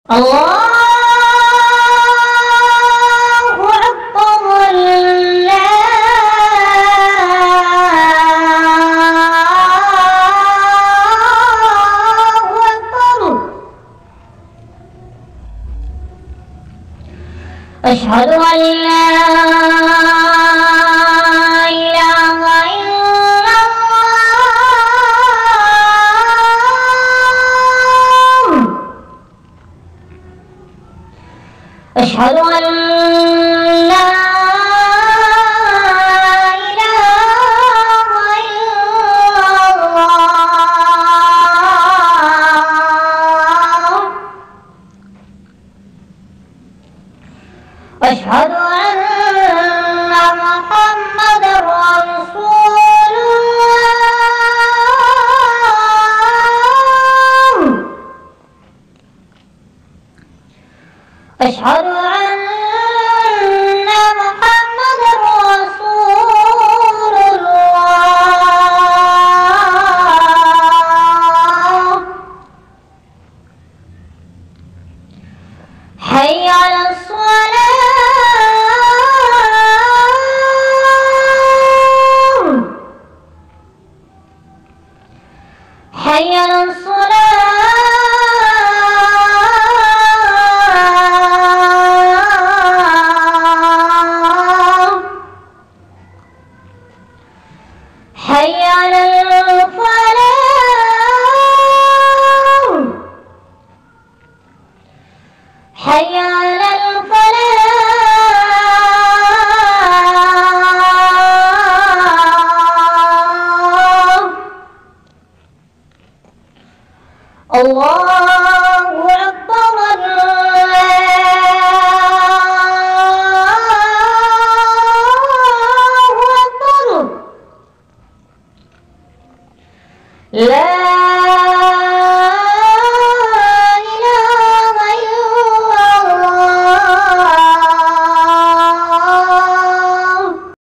الله أكبر. الله أكبر. أشهد أن لا إله إلا الله. أشهد أن لا إله إلا الله. أشهد أن محمدًا رسول الله. أشهد أن محمدًا رسول الله. حي على الصلاة. حي على الصلاة. حي على الفلاح. حي على الفلاح. الله أكبر. الله أكبر. لا